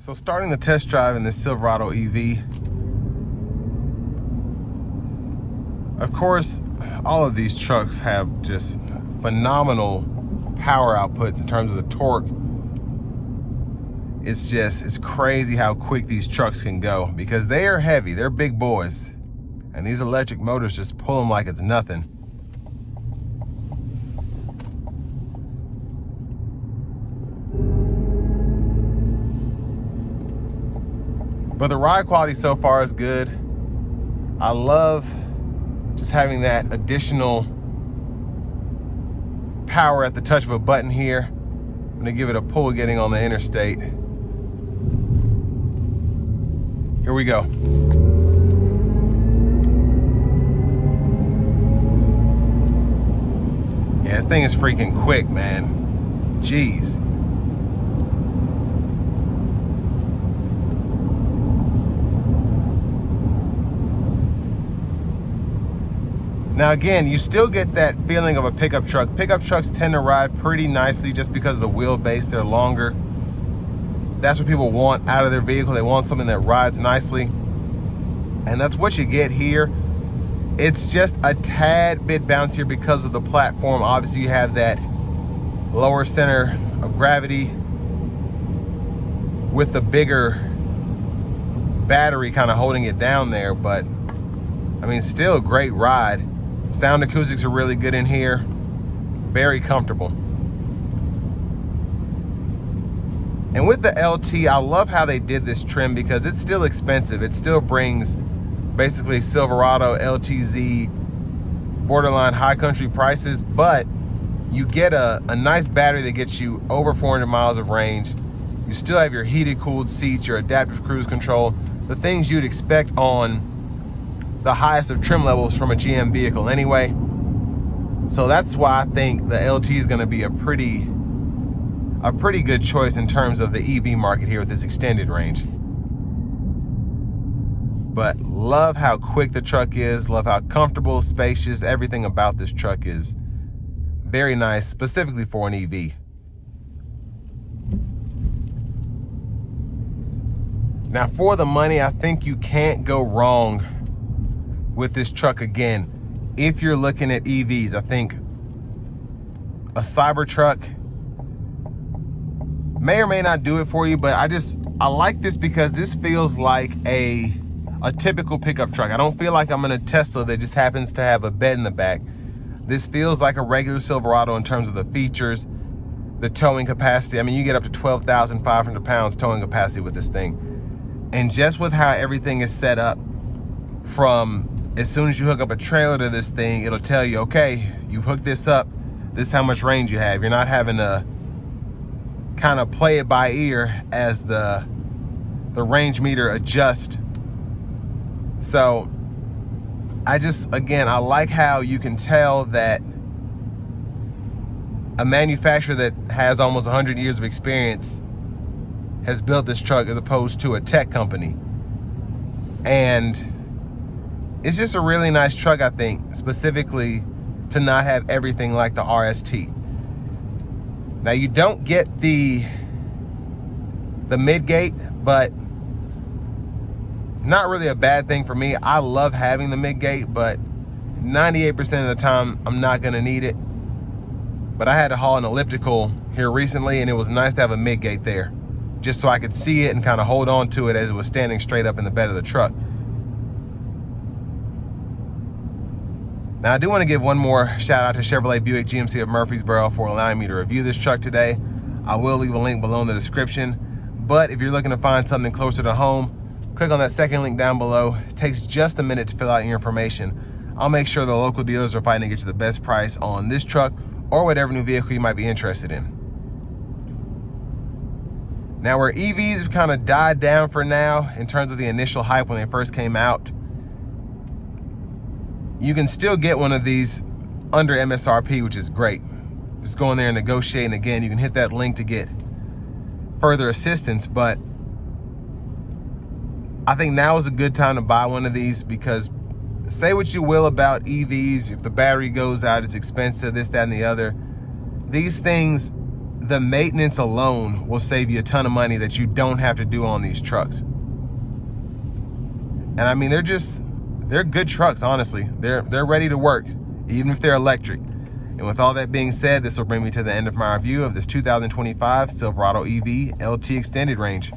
So starting the test drive in this Silverado EV, of course, all of these trucks have just phenomenal power outputs in terms of the torque. It's crazy how quick these trucks can go because they are heavy, they're big boys. And these electric motors just pull them like it's nothing. But the ride quality so far is good. I love just having that additional power at the touch of a button here. I'm gonna give it a pull getting on the interstate. Here we go. Yeah, this thing is freaking quick, man. Jeez. Now again, you still get that feeling of a pickup truck. Pickup trucks tend to ride pretty nicely just because of the wheelbase, they're longer. That's what people want out of their vehicle. They want something that rides nicely. And that's what you get here. It's just a tad bit bouncier because of the platform. Obviously you have that lower center of gravity with the bigger battery kind of holding it down there, but I mean, still a great ride. Sound acoustics are really good in here. Very comfortable. And with the LT, I love how they did this trim because it's still expensive. It still brings basically Silverado LTZ borderline high country prices, but you get a nice battery that gets you over 400 miles of range. You still have your heated cooled seats, your adaptive cruise control, the things you'd expect on the highest of trim levels from a GM vehicle anyway. So that's why I think the LT is going to be a pretty good choice in terms of the EV market here with this extended range. But love how quick the truck is, love how comfortable, spacious, everything about this truck is very nice, specifically for an EV. Now for the money, I think you can't go wrong with this truck again. If you're looking at EVs, I think a Cybertruck may or may not do it for you, but I like this because this feels like a typical pickup truck. I don't feel like I'm in a Tesla that just happens to have a bed in the back. This feels like a regular Silverado in terms of the features, the towing capacity. I mean, you get up to 12,500 pounds towing capacity with this thing. And just with how everything is set up, from as soon as you hook up a trailer to this thing, it'll tell you, okay, you've hooked this up, this is how much range you have. You're not having to kind of play it by ear as the range meter adjusts. So again, I like how you can tell that a manufacturer that has almost 100 years of experience has built this truck as opposed to a tech company. And it's just a really nice truck, I think, specifically to not have everything like the RST. Now you don't get the mid-gate, but not really a bad thing for me. I love having the mid-gate, but 98% of the time I'm not gonna need it. But I had to haul an elliptical here recently, and it was nice to have a mid-gate there, just so I could see it and kind of hold on to it as it was standing straight up in the bed of the truck. Now I do want to give one more shout out to Chevrolet Buick GMC of Murfreesboro for allowing me to review this truck today. I will leave a link below in the description, but if you're looking to find something closer to home, click on that second link down below. It takes just a minute to fill out your information. I'll make sure the local dealers are fighting to get you the best price on this truck or whatever new vehicle you might be interested in. Now where EVs have kind of died down for now in terms of the initial hype when they first came out, you can still get one of these under MSRP, which is great. Just go in there and negotiate, and again, you can hit that link to get further assistance. But I think now is a good time to buy one of these because say what you will about EVs, if the battery goes out, it's expensive, this, that, and the other. These things the maintenance alone will save you a ton of money that you don't have to do on these trucks. And I mean, they're good trucks, honestly. They're ready to work, even if they're electric. And with all that being said, this will bring me to the end of my review of this 2025 Silverado EV LT Extended Range.